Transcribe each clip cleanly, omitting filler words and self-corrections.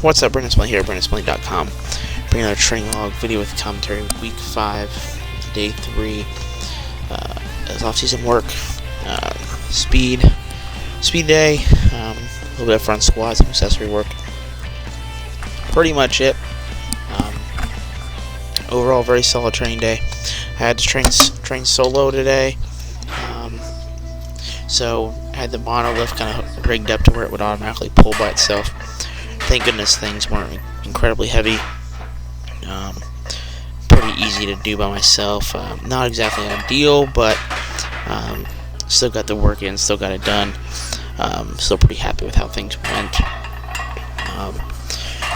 What's up, Smitley here, Smitley.com. Bringing another training log video with commentary. Week 5, day 3. As off-season work, speed day, a little bit of front squats, some accessory work. Pretty much it. Overall, very solid training day. I had to train solo today, so I had the monolift kind of rigged up to where it would automatically pull by itself. Thank goodness things weren't incredibly heavy. Pretty easy to do by myself. Not exactly ideal, but still got the work in, still got it done. Still pretty happy with how things went.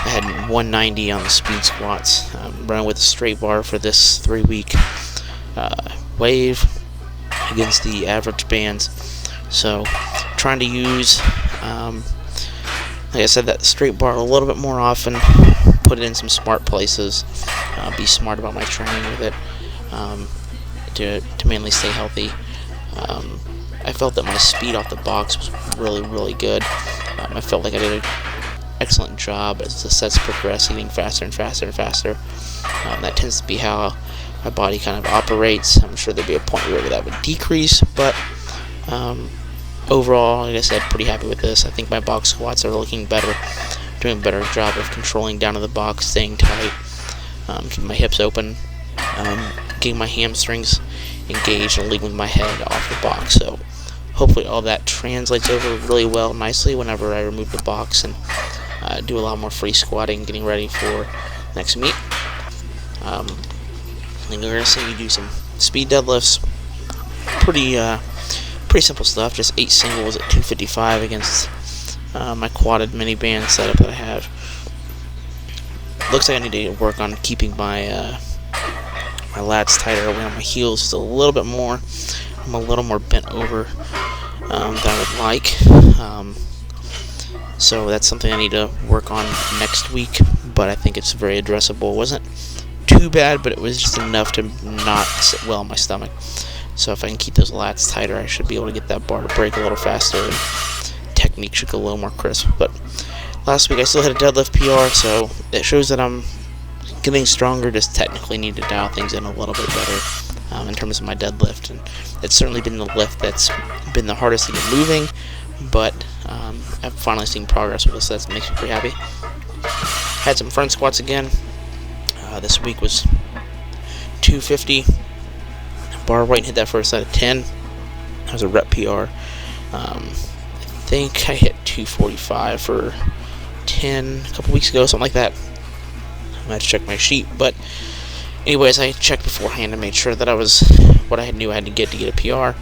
I had 190 on the speed squats. Running with a straight bar for this 3-week wave against the average bands. So trying to use, like I said, that straight bar a little bit more often. Put it in some smart places. Be smart about my training with it to mainly stay healthy. I felt that my speed off the box was really good. I felt like I did an excellent job as the sets progress, getting faster and faster and faster. That tends to be how my body kind of operates. I'm sure there'd be a point where that would decrease, but overall, like I said, pretty happy with this. I think my box squats are looking better, doing a better job of controlling down to the box, staying tight, keeping my hips open, getting my hamstrings engaged and leading with my head off the box. So hopefully all that translates over really well, nicely whenever I remove the box and do a lot more free squatting, getting ready for next meet. I think we're going to see me do some speed deadlifts. Pretty simple stuff, just 8 singles at 255 against my quadded mini band setup that I have. Looks like I need to work on keeping my my lats tighter away on my heels just a little bit more. I'm a little more bent over than I would like. So that's something I need to work on next week, but I think it's very addressable. It wasn't too bad, but it was just enough to not sit well on my stomach. So if I can keep those lats tighter, I should be able to get that bar to break a little faster, and technique should go a little more crisp. But last week I still had a deadlift PR, so it shows that I'm getting stronger, just technically need to dial things in a little bit better in terms of my deadlift. And it's certainly been the lift that's been the hardest to get moving, but I've finally seen progress with this, so that makes me pretty happy. Had some front squats again. This week was 250. Bar right and hit that first set of 10. That was a rep PR. I think I hit 245 for 10 a couple weeks ago, something like that. I might have to check my sheet, but anyways, I checked beforehand and made sure that I was what I knew I had to get a PR.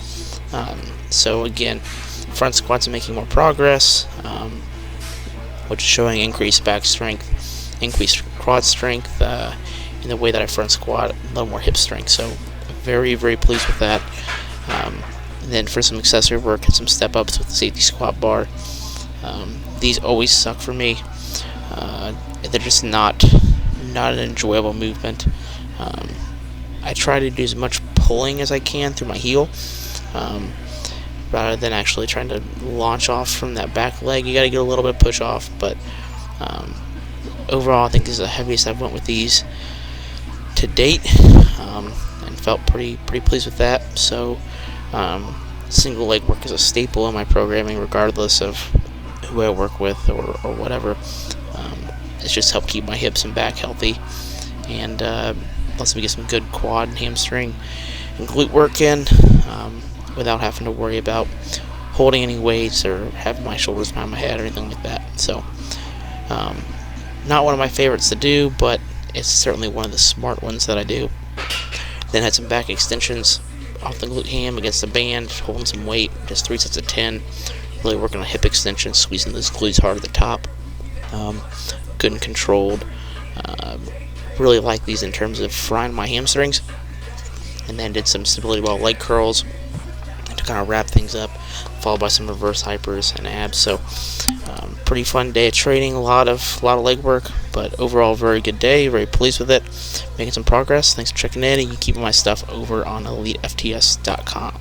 So again, front squats are making more progress, which is showing increased back strength, increased quad strength, in the way that I front squat, a little more hip strength. So very pleased with that. And then for some accessory work and some step ups with the safety squat bar. These always suck for me. They're just not an enjoyable movement. I try to do as much pulling as I can through my heel, rather than actually trying to launch off from that back leg. You got to get a little bit of push off, but overall I think this is the heaviest I've went with these to date, and felt pretty pleased with that. So single leg work is a staple in my programming, regardless of who I work with or whatever. It's just helped keep my hips and back healthy, and lets me get some good quad and hamstring and glute work in, without having to worry about holding any weights or having my shoulders behind my head or anything like that. So not one of my favorites to do, but it's certainly one of the smart ones that I do. Then had some back extensions off the glute ham against the band, holding some weight, just 3 sets of 10, really working on hip extension, squeezing those glutes hard at the top. Good and controlled. Really like these in terms of frying my hamstrings. And then did some stability ball leg curls to kind of wrap things up, followed by some reverse hypers and abs. So pretty fun day of training, a lot of leg work, but overall very good day, very pleased with it, making some progress. Thanks for checking in, and you can keep my stuff over on elitefts.com.